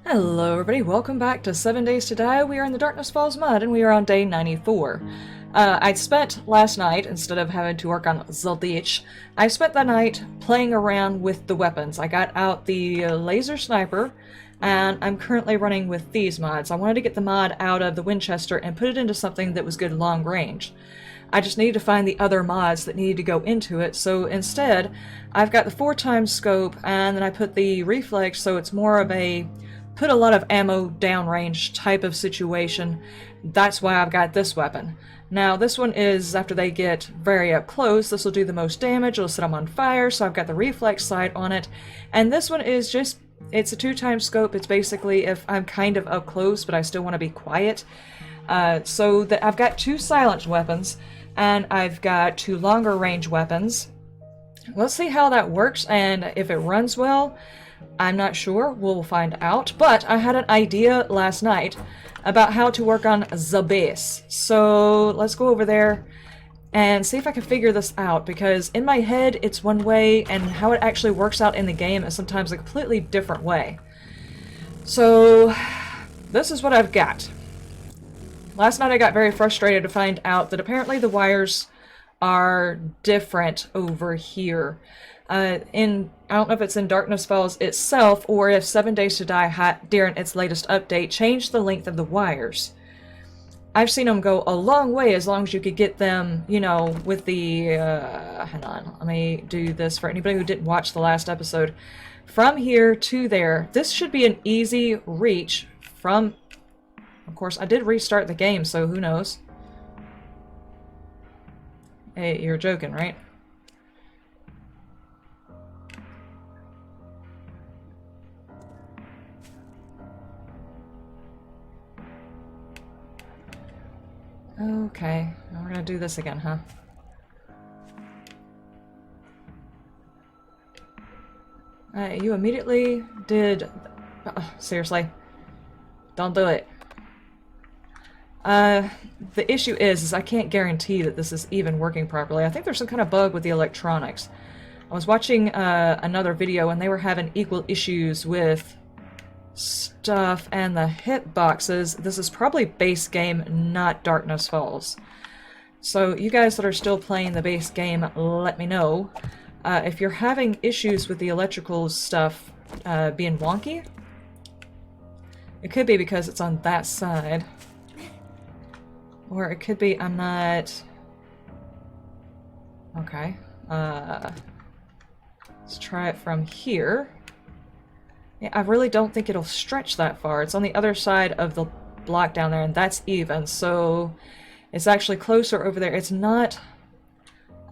Hello everybody, welcome back to 7 Days to Die. We are in the Darkness Falls mod and we are on day 94. I spent last night, instead of having to work on Zaldich, I spent the night playing around with the weapons. I got out the laser sniper and I'm currently running with these mods. I wanted to get the mod out of the Winchester and put it into something that was good long range. I just needed to find the other mods that needed to go into it, so instead I've got the 4x scope and then I put the reflex, so it's more of a put a lot of ammo downrange type of situation. That's why I've got this weapon. Now this one is, after they get very up close, this will do the most damage, it'll set them on fire, so I've got the reflex sight on it. And this one is just, it's a 2x scope. It's basically if I'm kind of up close but I still want to be quiet. So that I've got two silenced weapons and I've got two longer range weapons. Let's see how that works, and if it runs well, I'm not sure. We'll find out. But I had an idea last night about how to work on the base. So let's go over there and see if I can figure this out, because in my head it's one way and how it actually works out in the game is sometimes a completely different way. So this is what I've got. Last night I got very frustrated to find out that apparently the wires are different over here. I don't know if it's in Darkness Falls itself or if 7 Days to Die during its latest update changed the length of the wires. I've seen them go a long way, as long as you could get them, you know, with the, hang on, let me do this for anybody who didn't watch the last episode. From here to there, this should be an easy reach from, of course, I did restart the game, so who knows. Hey, you're joking, right? Okay, now we're gonna do this again, huh? You immediately did... seriously? Don't do it. The issue is I can't guarantee that this is even working properly. I think there's some kind of bug with the electronics. I was watching another video and they were having equal issues with stuff and the hitboxes. This is probably base game, not Darkness Falls. So you guys that are still playing the base game, let me know. If you're having issues with the electrical stuff being wonky, it could be because it's on that side. Or it could be I'm not... Okay. Let's try it from here. Yeah, I really don't think it'll stretch that far. It's on the other side of the block down there, and that's even, so it's actually closer over there. It's not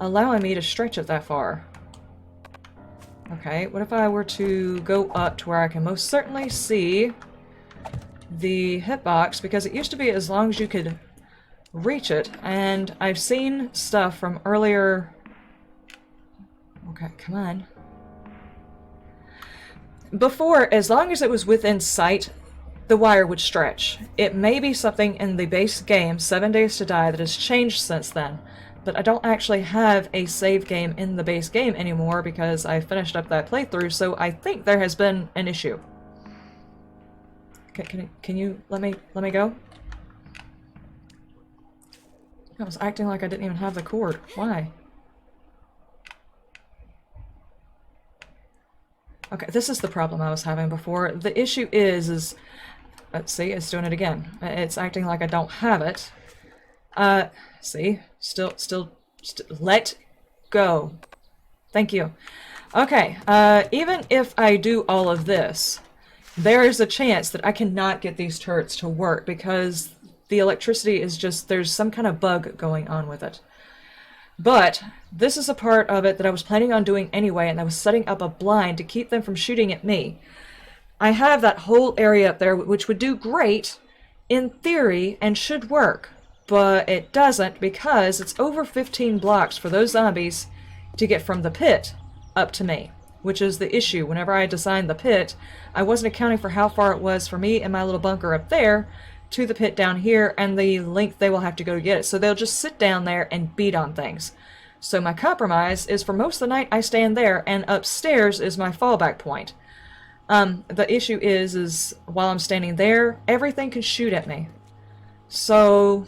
allowing me to stretch it that far. Okay, what if I were to go up to where I can most certainly see the hitbox, because it used to be as long as you could reach it, and I've seen stuff from earlier... Okay, come on. Before, as long as it was within sight, the wire would stretch. It may be something in the base game, 7 Days to Die, that has changed since then, but I don't actually have a save game in the base game anymore because I finished up that playthrough, so I think there has been an issue. Can you let me go? I was acting like I didn't even have the cord. Why? Okay, this is the problem I was having before. The issue is let's see, it's doing it again. It's acting like I don't have it. See? Still, let go. Thank you. Okay, even if I do all of this, there is a chance that I cannot get these turrets to work because the electricity is just, there's some kind of bug going on with it. But this is a part of it that I was planning on doing anyway, and I was setting up a blind to keep them from shooting at me. I have that whole area up there, which would do great in theory and should work, but it doesn't because it's over 15 blocks for those zombies to get from the pit up to me, which is the issue. Whenever I designed the pit, I wasn't accounting for how far it was for me and my little bunker up there to the pit down here and the length they will have to go to get it. So they'll just sit down there and beat on things. So my compromise is for most of the night I stand there, and upstairs is my fallback point. The issue is while I'm standing there, everything can shoot at me. So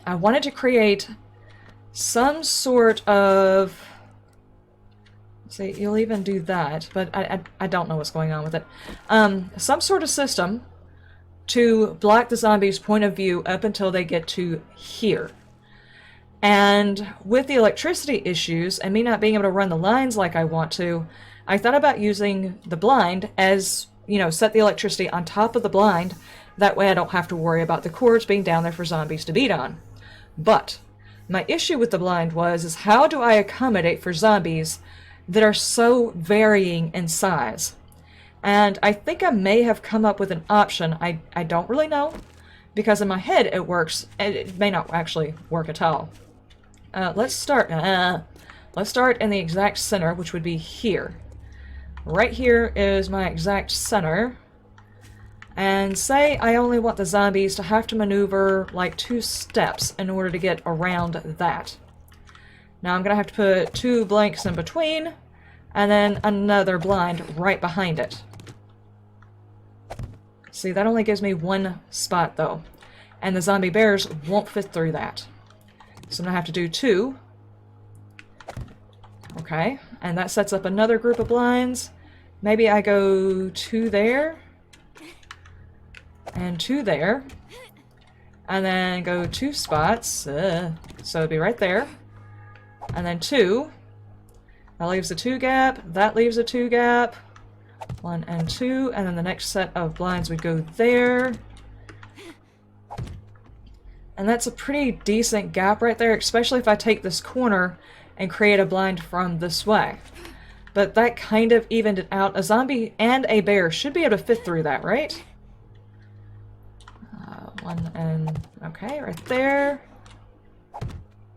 I wanted to create some sort of... See, you'll even do that, but I don't know what's going on with it. Some sort of system to block the zombies' point of view up until they get to here. And with the electricity issues and me not being able to run the lines like I want to, I thought about using the blind as, you know, set the electricity on top of the blind. That way I don't have to worry about the cords being down there for zombies to beat on. But my issue with the blind is how do I accommodate for zombies that are so varying in size? And I think I may have come up with an option. I don't really know, because in my head it works, and it may not actually work at all. Let's start in the exact center, which would be here. Right here is my exact center. And say I only want the zombies to have to maneuver like 2 steps in order to get around that. Now I'm going to have to put 2 blanks in between, and then another blind right behind it. See, that only gives me 1 spot though, and the zombie bears won't fit through that. So I'm going to have to do 2. Okay, and that sets up another group of blinds. Maybe I go 2 there, and 2 there, and then go 2 spots, so it'd be right there, and then 2. That leaves a 2 gap, that leaves a 2 gap, 1 and 2, and then the next set of blinds would go there. And that's a pretty decent gap right there, especially if I take this corner and create a blind from this way. But that kind of evened it out. A zombie and a bear should be able to fit through that, right? 1 and... okay, right there.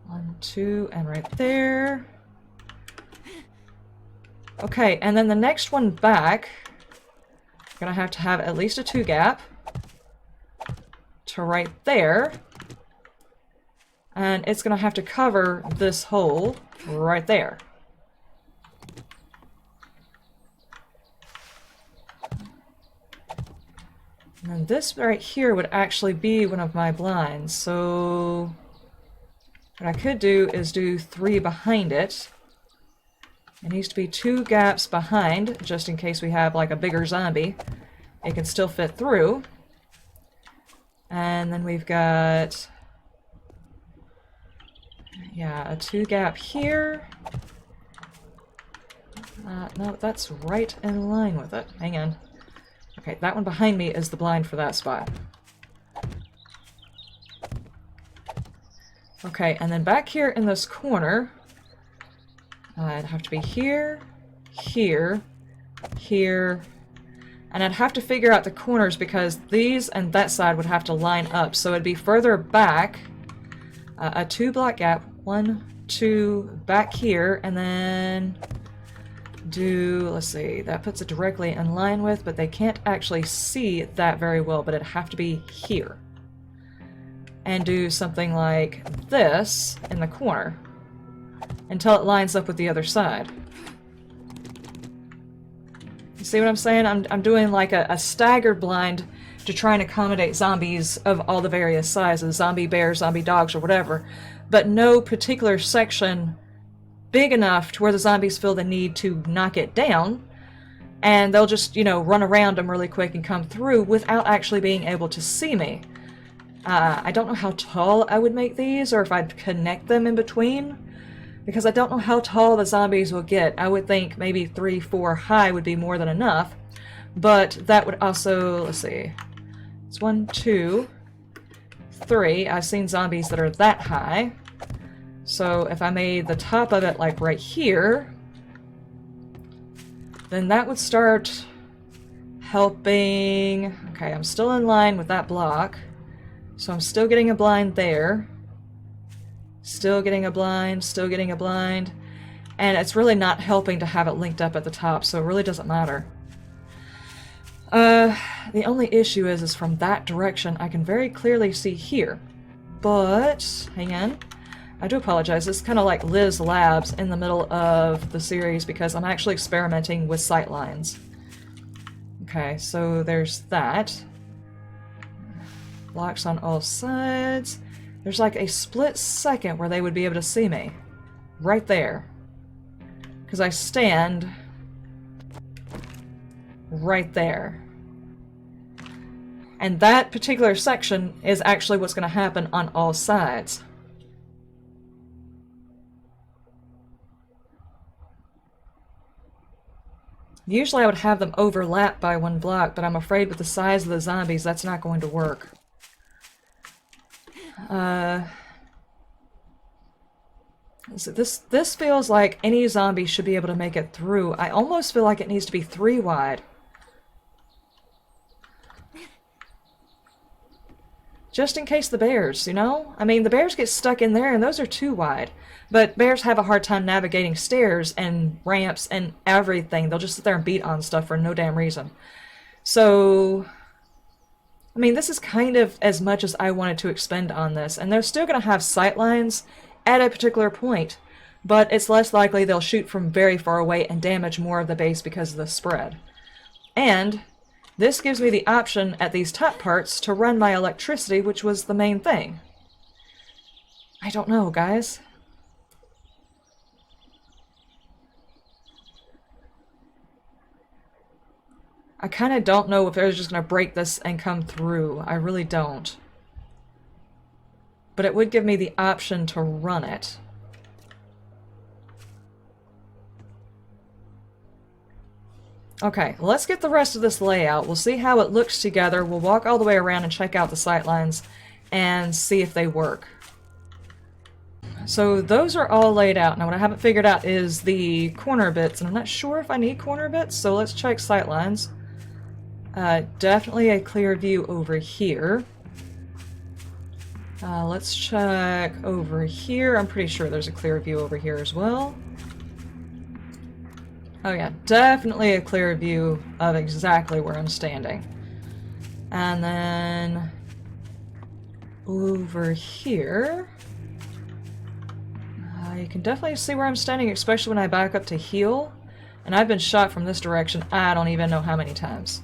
1, 2, and right there. Okay, and then the next one back, I'm gonna have to have at least a 2 gap to right there. And it's gonna have to cover this hole right there. And then this right here would actually be one of my blinds, so what I could do is do 3 behind it. It needs to be 2 gaps behind, just in case we have like a bigger zombie. It can still fit through. And then we've got... yeah, a 2 gap here. No, that's right in line with it. Hang on. Okay, that one behind me is the blind for that spot. Okay, and then back here in this corner, I'd have to be here, here, here, and I'd have to figure out the corners because these and that side would have to line up, so it'd be further back. A 2 block gap, 1, 2, back here, and then do, let's see, that puts it directly in line with, but they can't actually see that very well, but it'd have to be here. And do something like this in the corner until it lines up with the other side. You see what I'm saying? I'm doing like a staggered blind to try and accommodate zombies of all the various sizes, zombie bears, zombie dogs, or whatever, but no particular section big enough to where the zombies feel the need to knock it down, and they'll just, you know, run around them really quick and come through without actually being able to see me. I don't know how tall I would make these, or if I'd connect them in between, because I don't know how tall the zombies will get. I would think maybe 3, 4 high would be more than enough, but that would also, let's see, it's 1, 2, 3. I've seen zombies that are that high. So if I made the top of it like right here, then that would start helping. Okay, I'm still in line with that block. So I'm still getting a blind there. Still getting a blind, still getting a blind. And it's really not helping to have it linked up at the top, so it really doesn't matter. The only issue is from that direction I can very clearly see here. But, hang on. I do apologize, it's kind of like Liz Labs in the middle of the series because I'm actually experimenting with sight lines. Okay, so there's that. Blocks on all sides. There's like a split second where they would be able to see me. Right there. Because I stand right there. And that particular section is actually what's going to happen on all sides. Usually I would have them overlap by one block, but I'm afraid with the size of the zombies, that's not going to work. So this feels like any zombie should be able to make it through. I almost feel like it needs to be 3 wide. Just in case the bears, you know? I mean, the bears get stuck in there and those are 2 wide. But bears have a hard time navigating stairs and ramps and everything. They'll just sit there and beat on stuff for no damn reason. So, I mean, this is kind of as much as I wanted to expend on this. And they're still going to have sight lines at a particular point. But it's less likely they'll shoot from very far away and damage more of the base because of the spread. And this gives me the option at these top parts to run my electricity, which was the main thing. I don't know, guys. I kind of don't know if they're just going to break this and come through. I really don't. But it would give me the option to run it. Okay, let's get the rest of this layout. We'll see how it looks together. We'll walk all the way around and check out the sight lines and see if they work. So those are all laid out. Now what I haven't figured out is the corner bits, and I'm not sure if I need corner bits, so let's check sight lines. Definitely a clear view over here. Let's check over here. I'm pretty sure there's a clear view over here as well. Oh yeah, definitely a clear view of exactly where I'm standing. And then over here, you can definitely see where I'm standing, especially when I back up to heal. And I've been shot from this direction, I don't even know how many times.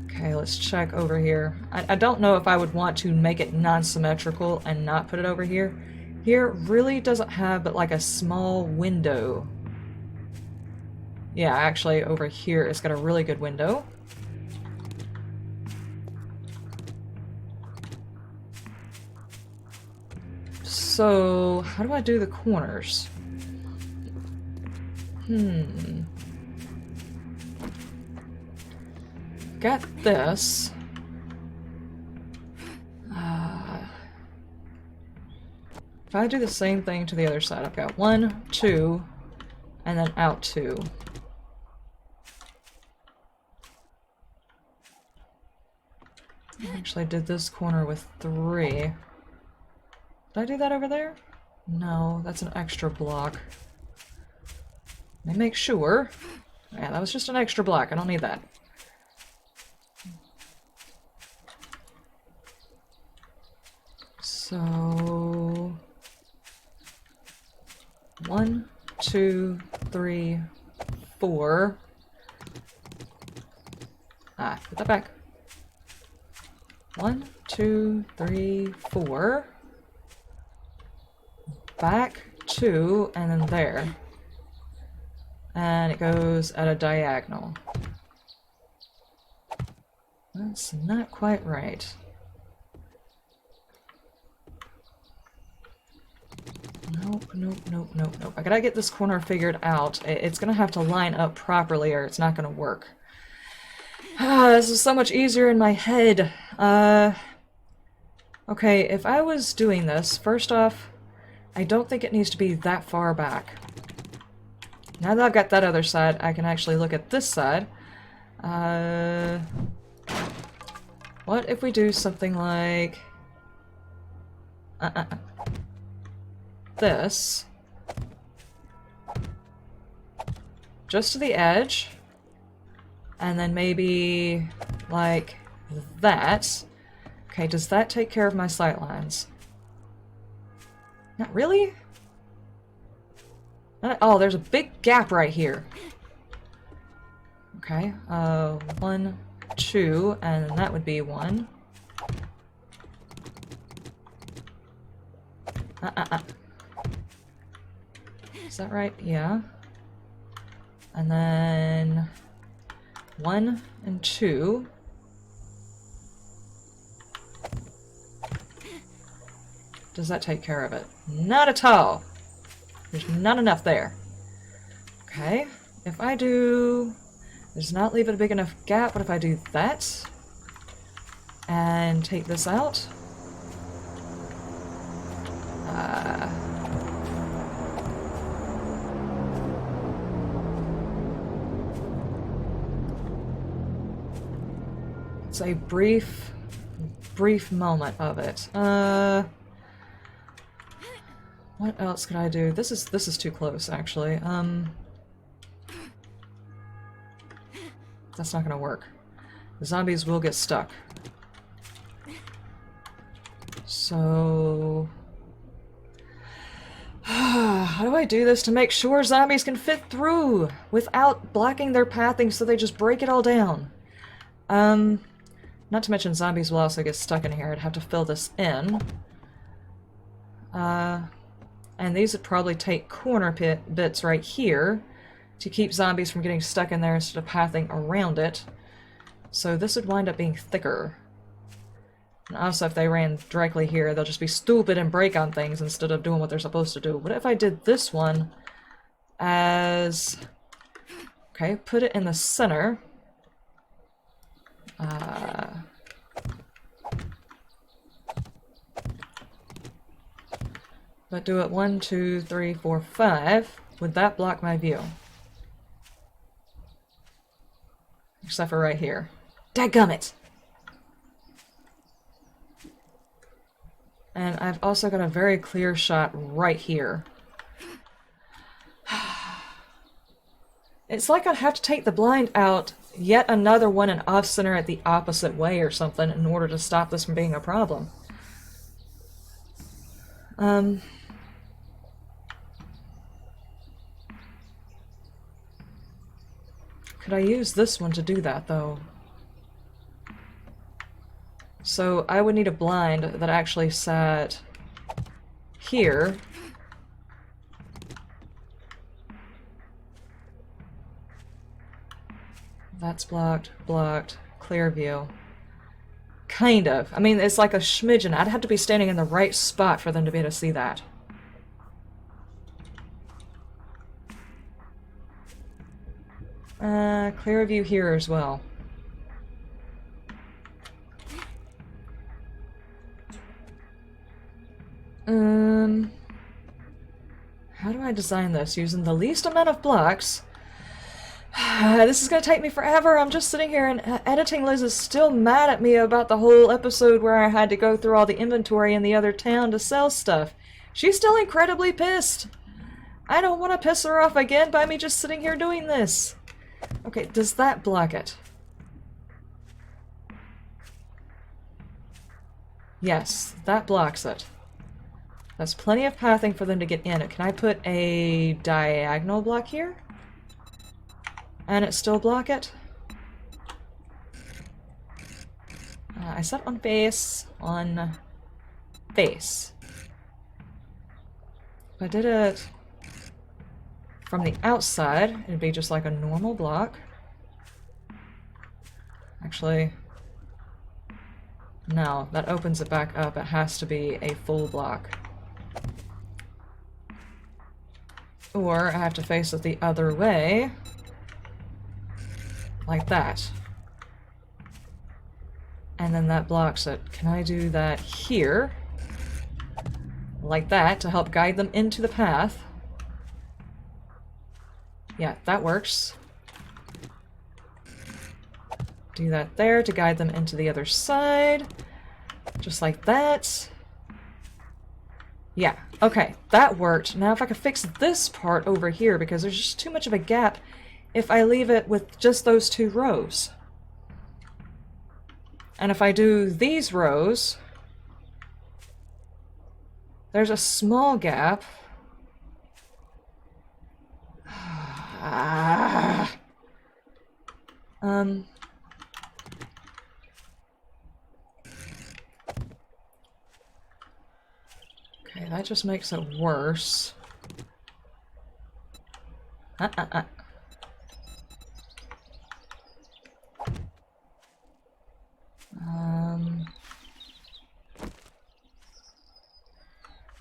Okay, let's check over here. I don't know if I would want to make it non-symmetrical and not put it over here. Here really doesn't have but like a small window. Yeah, actually over here it's got a really good window. So, how do I do the corners? Got this. If I do the same thing to the other side, I've got 1, 2, and then out 2. I actually did this corner with 3. Did I do that over there? No, that's an extra block. Let me make sure. Yeah, that was just an extra block. I don't need that. So 1, 2, 3, 4. Put that back. 1, 2, 3, 4. Back 2, and then there. And it goes at a diagonal. That's not quite right. Nope, nope, nope, nope, nope. I gotta get this corner figured out. It's gonna have to line up properly or it's not gonna work. This is so much easier in my head. Okay, if I was doing this, first off, I don't think it needs to be that far back. Now that I've got that other side, I can actually look at this side. What if we do something like... this. Just to the edge. And then maybe like that. Okay, does that take care of my sight lines? Not really? Oh, there's a big gap right here. Okay, 1, 2, and that would be 1. Is that right? Yeah. And then 1 and 2. Does that take care of it? Not at all. There's not enough there. Okay, if I do... Does not leave it a big enough gap, but if I do that and take this out, it's a brief moment of it. What else could I do? This is too close, actually. That's not gonna work. The zombies will get stuck. So... how do I do this to make sure zombies can fit through without blocking their pathing so they just break it all down? Not to mention zombies will also get stuck in here. I'd have to fill this in. And these would probably take corner bits right here to keep zombies from getting stuck in there instead of pathing around it. So this would wind up being thicker. And also if they ran directly here, they'll just be stupid and break on things instead of doing what they're supposed to do. What if I did this one as... Okay, put it in the center. But do it 1, 2, 3, 4, 5. Would that block my view? Except for right here. Dadgummit! And I've also got a very clear shot right here. It's like I'd have to take the blind out yet another one and off-center it the opposite way or something in order to stop this from being a problem. Could I use this one to do that, though? So I would need a blind that actually sat here. That's blocked, blocked, clear view. Kind of. I mean, it's like a schmidgen. I'd have to be standing in the right spot for them to be able to see that. Clear view here as well. How do I design this? Using the least amount of blocks. This is gonna take me forever. I'm just sitting here and editing Liz is still mad at me about the whole episode where I had to go through all the inventory in the other town to sell stuff. She's still incredibly pissed. I don't want to piss her off again by me just sitting here doing this. Okay, does that block it? Yes, that blocks it. That's plenty of pathing for them to get in. Can I put a diagonal block here? And it still block it? I set on face. On face. If I did it from the outside, it'd be just like a normal block. Actually, no, that opens it back up. It has to be a full block. Or I have to face it the other way. Like that. And then that blocks it. Can I do that here? Like that, to help guide them into the path. Yeah, that works. Do that there to guide them into the other side. Just like that. Yeah, okay, that worked. Now if I could fix this part over here, because there's just too much of a gap if I leave it with just those two rows. And if I do these rows, there's a small gap. Okay, that just makes it worse.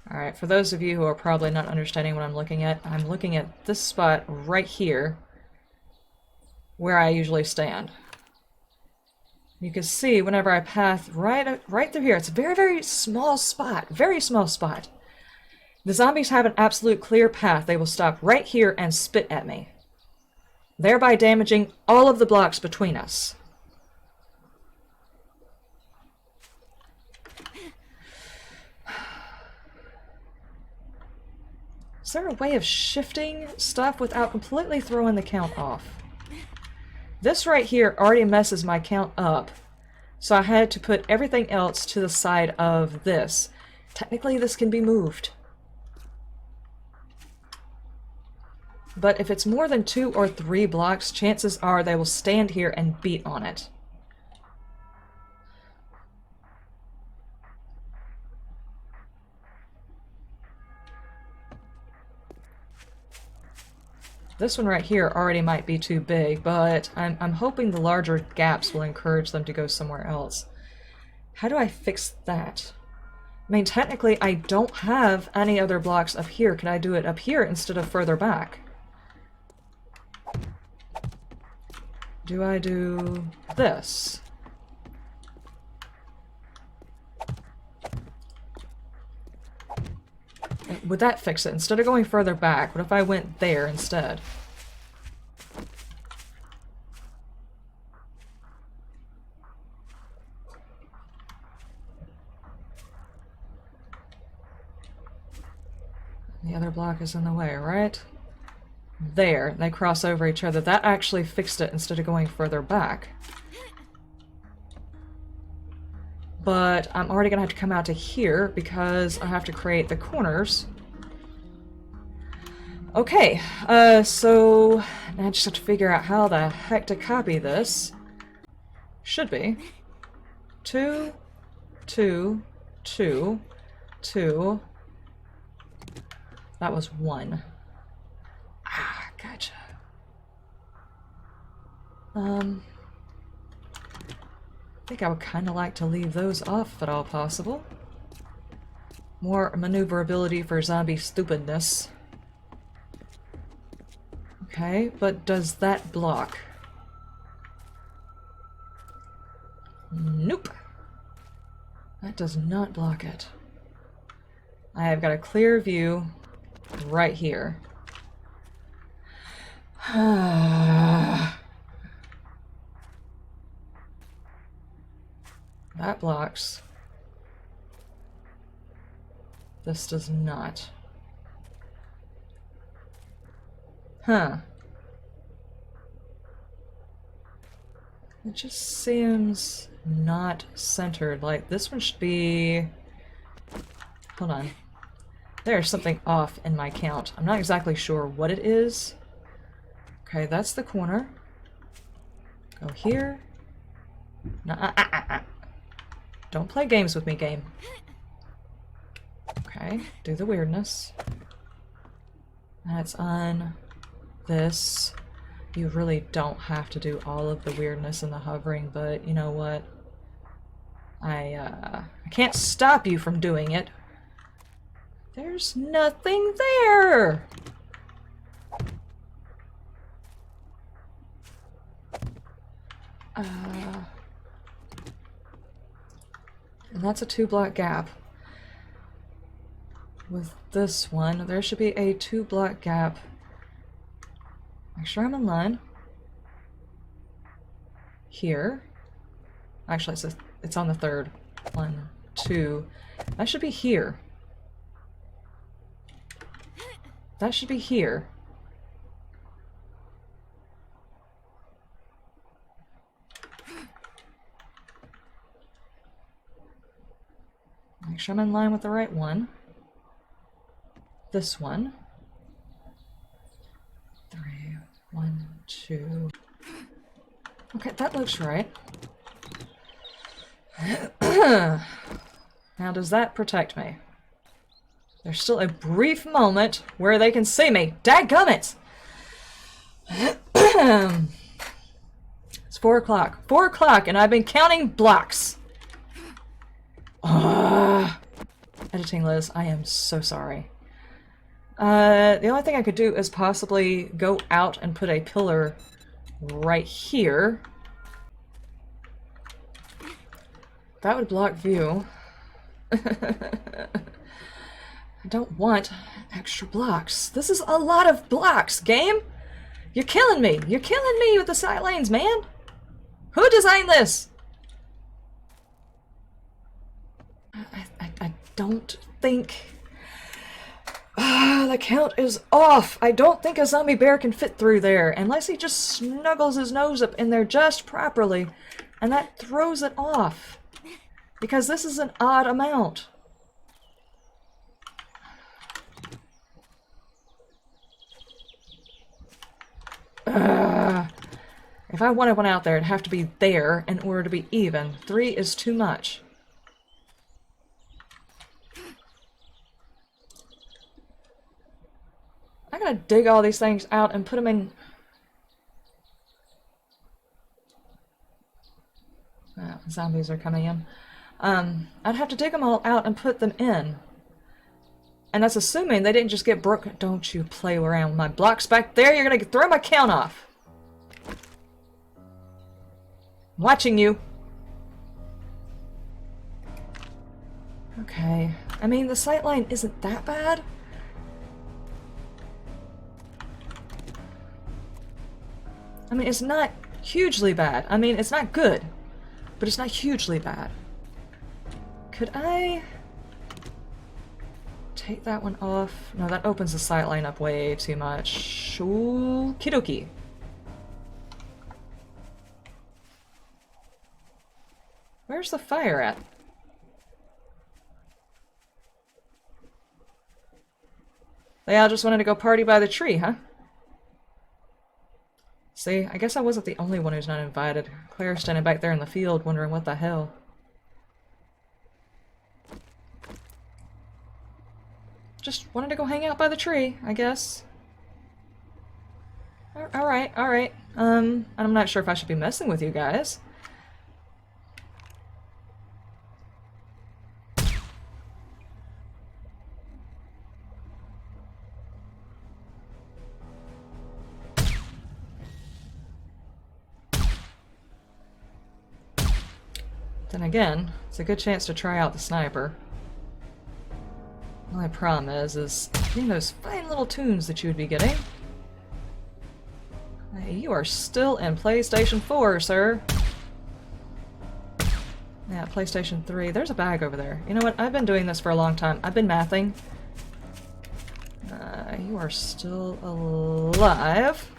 Alright, for those of you who are probably not understanding what I'm looking at this spot right here, where I usually stand. You can see whenever I path right through here, it's a very, very small spot. Very small spot. The zombies have an absolute clear path. They will stop right here and spit at me, thereby damaging all of the blocks between us. Is there a way of shifting stuff without completely throwing the count off? This right here already messes my count up, so I had to put everything else to the side of this. Technically, this can be moved. But if it's more than 2 or 3 blocks, chances are they will stand here and beat on it. This one right here already might be too big, but I'm hoping the larger gaps will encourage them to go somewhere else. How do I fix that? I mean, technically, I don't have any other blocks up here. Can I do it up here instead of further back? Do I do this? Would that fix it? Instead of going further back, what if I went there instead? The other block is in the way, right? There, they cross over each other. That actually fixed it instead of going further back. But I'm already gonna have to come out to here because I have to create the corners. Okay, so now I just have to figure out how the heck to copy this. Should be 2, 2, 2, 2. That was 1. Ah, gotcha. I think I would kind of like to leave those off if at all possible. More maneuverability for zombie stupidness. Okay, but does that block? Nope. That does not block it. I have got a clear view right here. That blocks. This does not. Huh. It just seems not centered. Like, this one should be... Hold on. There's something off in my count. I'm not exactly sure what it is. Okay, that's the corner. Go here. No, Don't play games with me, game. Okay, do the weirdness. That's on this. You really don't have to do all of the weirdness and the hovering, but you know what? I can't stop you from doing it. There's nothing there! And that's a 2-block gap. With this one, there should be a 2-block gap. Make sure I'm in line. Here. Actually, it's on the 3rd. 1, 2. That should be here. That should be here. Make sure I'm in line with the right one. This one. 3, 1, 2. Okay, that looks right. Now, does that protect me? There's still a brief moment where they can see me. Dadgummit! It's 4 o'clock. 4 o'clock, and I've been counting blocks. Editing Liz, I am so sorry. The only thing I could do is possibly go out and put a pillar right here. That would block view. I don't want extra blocks. This is a lot of blocks, game! You're killing me! You're killing me with the sight lanes, man! Who designed this? I don't think... the count is off! I don't think a zombie bear can fit through there, unless he just snuggles his nose up in there just properly, and that throws it off. Because this is an odd amount. If I wanted one out there, it'd have to be there in order to be even. 3 is too much. I gotta dig all these things out and put them in... Oh, zombies are coming in. I'd have to dig them all out and put them in. And that's assuming they didn't just get broken. Don't you play around with my blocks back there. You're gonna throw my count off. I'm watching you. Okay. I mean, the sightline isn't that bad. I mean, it's not hugely bad. I mean, it's not good. But it's not hugely bad. Could I... take that one off? No, that opens the sightline up way too much. Okie dokie. Where's the fire at? They all just wanted to go party by the tree, huh? See, I guess I wasn't the only one who's not invited. Claire's standing back there in the field wondering what the hell. Just wanted to go hang out by the tree, I guess. Alright, alright. I'm not sure if I should be messing with you guys. Then again, it's a good chance to try out the sniper. The only problem is getting those fine little tunes that you would be getting. Hey, you are still in PlayStation 4, sir. Yeah, PlayStation 3. There's a bag over there. You know what? I've been doing this for a long time. I've been mathing. You are still alive.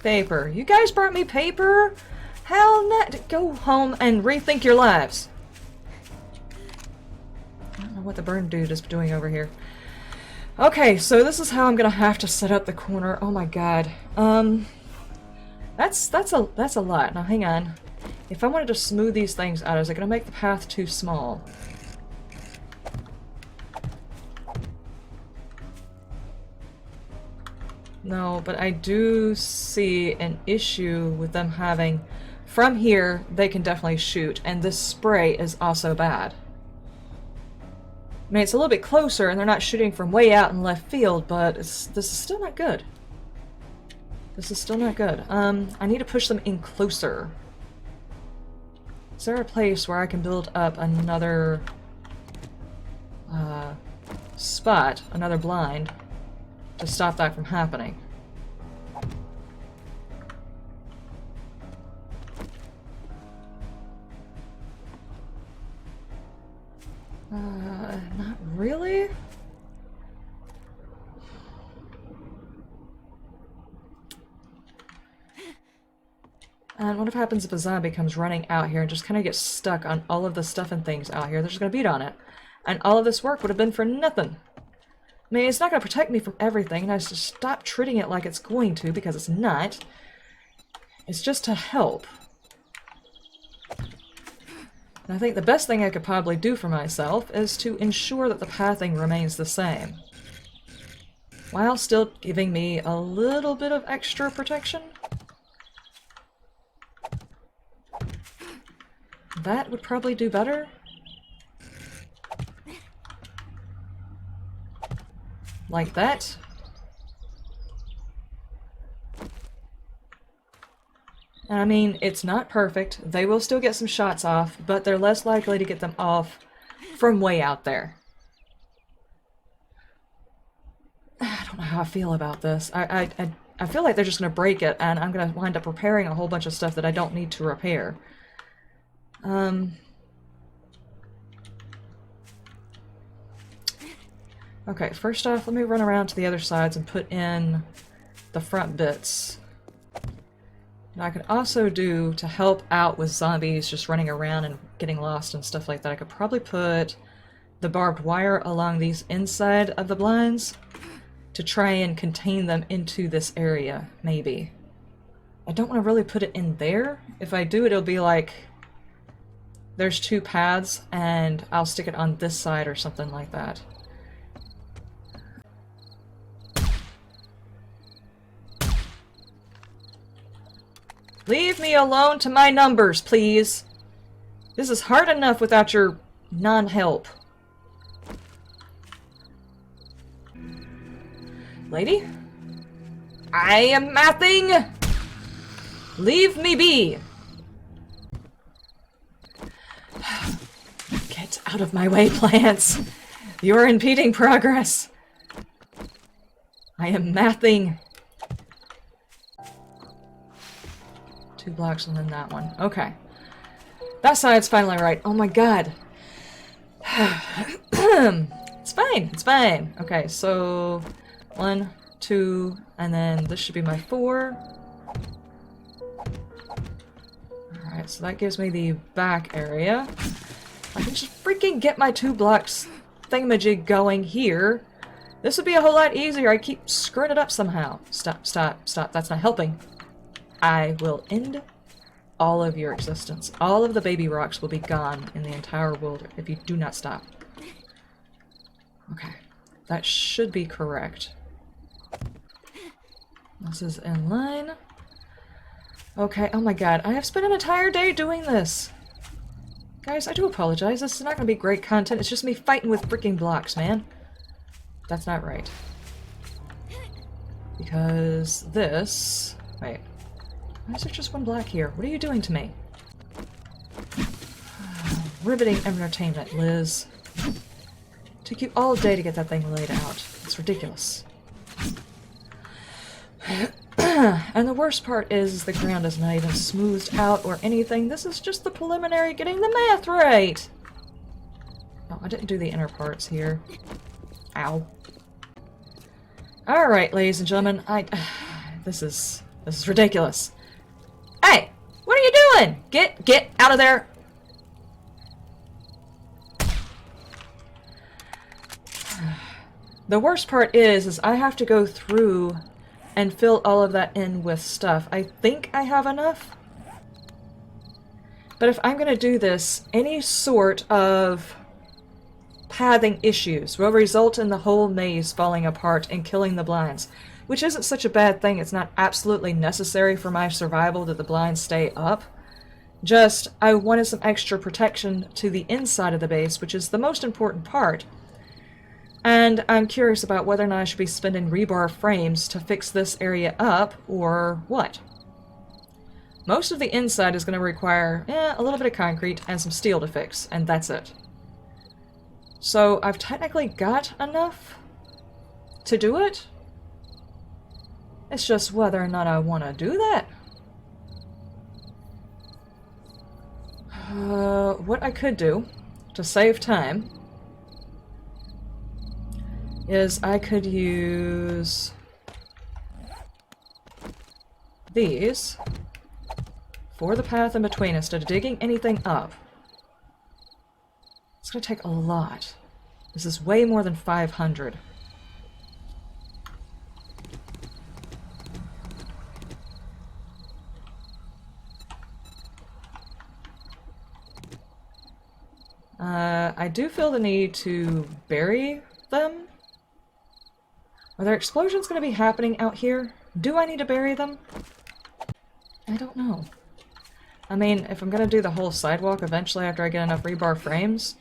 Paper. You guys brought me paper? Hell not. Go home and rethink your lives. I don't know what the burn dude is doing over here. Okay, so this is how I'm gonna have to set up the corner. Oh my god. That's a lot. Now hang on. If I wanted to smooth these things out, is it gonna make the path too small? No, but I do see an issue with them having... From here, they can definitely shoot, and this spray is also bad. I mean, it's a little bit closer, and they're not shooting from way out in left field, but this is still not good. This is still not good. I need to push them in closer. Is there a place where I can build up another spot, another blind, to stop that from happening? Not really? And what happens if a zombie comes running out here and just kind of gets stuck on all of the stuff and things out here? They're just going to beat on it. And all of this work would have been for nothing. I mean, it's not going to protect me from everything, and I just stop treating it like it's going to, because it's not. It's just to help. And I think the best thing I could probably do for myself is to ensure that the pathing remains the same, while still giving me a little bit of extra protection. That would probably do better. Like that. And I mean, it's not perfect. They will still get some shots off, but they're less likely to get them off from way out there. I don't know how I feel about this. I feel like they're just going to break it, and I'm going to wind up repairing a whole bunch of stuff that I don't need to repair. Okay, first off, let me run around to the other sides and put in the front bits. And I could also do, to help out with zombies just running around and getting lost and stuff like that, I could probably put the barbed wire along these inside of the blinds to try and contain them into this area, maybe. I don't want to really put it in there. If I do, it'll be like there's two paths and I'll stick it on this side or something like that. Leave me alone to my numbers, please. This is hard enough without your non-help. Lady? I am mathing! Leave me be! Get out of my way, plants! You're impeding progress. I am mathing. 2 blocks and then that one. Okay. That side's finally right. Oh my god. It's fine. It's fine. Okay, so 1, 2, and then this should be my 4. Alright, so that gives me the back area. I can just freaking get my 2 blocks thingamajig going here. This would be a whole lot easier. I keep screwing it up somehow. Stop, stop, stop. That's not helping. I will end all of your existence. All of the baby rocks will be gone in the entire world if you do not stop. Okay. That should be correct. This is in line. Okay, oh my god. I have spent an entire day doing this. Guys, I do apologize. This is not going to be great content. It's just me fighting with freaking blocks, man. That's not right. Because this... Wait. Why is there just 1 block here? What are you doing to me? Riveting entertainment, Liz. Took you all day to get that thing laid out. It's ridiculous. And the worst part is the ground is not even smoothed out or anything. This is just the preliminary getting the math right! Oh, I didn't do the inner parts here. Ow. Alright, ladies and gentlemen, this is ridiculous. Hey! What are you doing? Get out of there! The worst part is I have to go through and fill all of that in with stuff. I think I have enough. But if I'm going to do this, any sort of pathing issues will result in the whole maze falling apart and killing the blinds. Which isn't such a bad thing. It's not absolutely necessary for my survival that the blinds stay up. Just, I wanted some extra protection to the inside of the base, which is the most important part. And I'm curious about whether or not I should be spending rebar frames to fix this area up, or what. Most of the inside is going to require a little bit of concrete and some steel to fix, and that's it. So I've technically got enough to do it. It's just whether or not I want to do that. What I could do, to save time, is I could use these for the path in between instead of digging anything up. It's going to take a lot. This is way more than 500. I do feel the need to bury them. Are there explosions going to be happening out here? Do I need to bury them? I don't know. I mean, if I'm going to do the whole sidewalk eventually after I get enough rebar frames,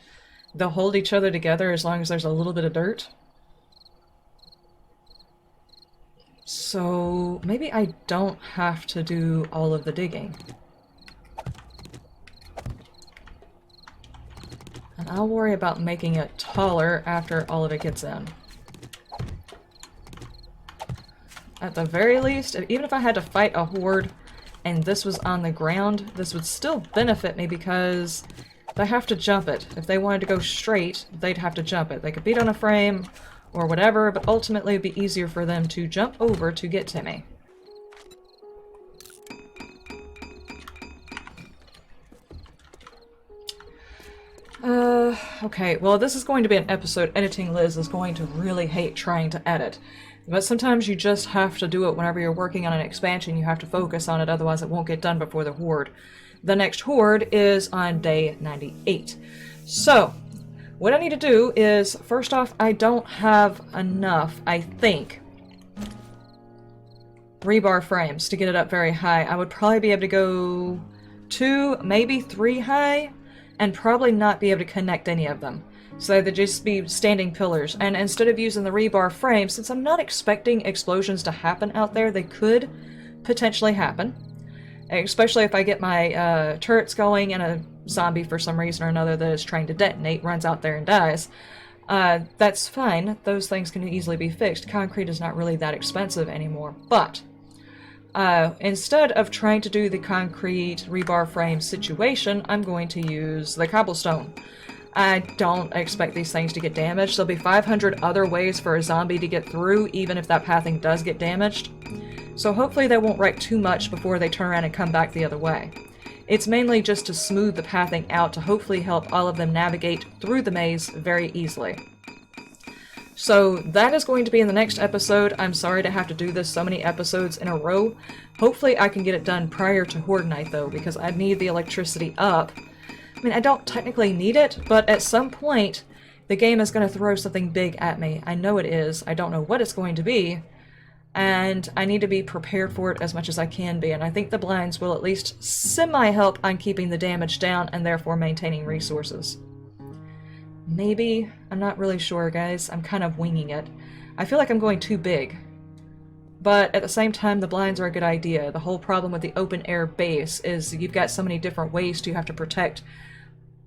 they'll hold each other together as long as there's a little bit of dirt. So maybe I don't have to do all of the digging. And I'll worry about making it taller after all of it gets in. At the very least, even if I had to fight a horde and this was on the ground, this would still benefit me because they have to jump it. If they wanted to go straight, they'd have to jump it. They could beat on a frame or whatever, but ultimately it'd be easier for them to jump over to get to me. Okay, well this is going to be an episode editing Liz is going to really hate trying to edit. But sometimes you just have to do it whenever you're working on an expansion. You have to focus on it, otherwise it won't get done before the horde. The next horde is on day 98. So, what I need to do is, first off, I don't have enough, I think, rebar frames to get it up very high. I would probably be able to go 2, maybe 3 high, and probably not be able to connect any of them. So they'd just be standing pillars. And instead of using the rebar frame, since I'm not expecting explosions to happen out there, they could potentially happen. Especially if I get my turrets going and a zombie for some reason or another that is trying to detonate runs out there and dies. That's fine. Those things can easily be fixed. Concrete is not really that expensive anymore. But instead of trying to do the concrete rebar frame situation, I'm going to use the cobblestone. I don't expect these things to get damaged. There'll be 500 other ways for a zombie to get through, even if that pathing does get damaged. So hopefully they won't wreck too much before they turn around and come back the other way. It's mainly just to smooth the pathing out to hopefully help all of them navigate through the maze very easily. So that is going to be in the next episode. I'm sorry to have to do this so many episodes in a row. Hopefully I can get it done prior to Horde Night though, because I need the electricity up. I mean, I don't technically need it, but at some point the game is going to throw something big at me. I know it is. I don't know what it's going to be. And I need to be prepared for it as much as I can be, and I think the blinds will at least semi-help on keeping the damage down and therefore maintaining resources. Maybe? I'm not really sure, guys. I'm kind of winging it. I feel like I'm going too big. But at the same time, the blinds are a good idea. The whole problem with the open-air base is you've got so many different ways to have to protect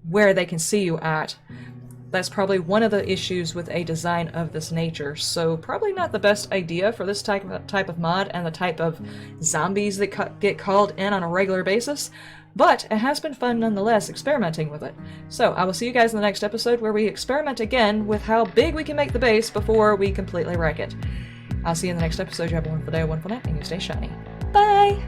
where they can see you at. That's probably one of the issues with a design of this nature, so probably not the best idea for this type of mod and the type of zombies that get called in on a regular basis, but it has been fun nonetheless experimenting with it. So I will see you guys in the next episode where we experiment again with how big we can make the base before we completely wreck it. I'll see you in the next episode. You have a wonderful day, a wonderful night, and you stay shiny. Bye!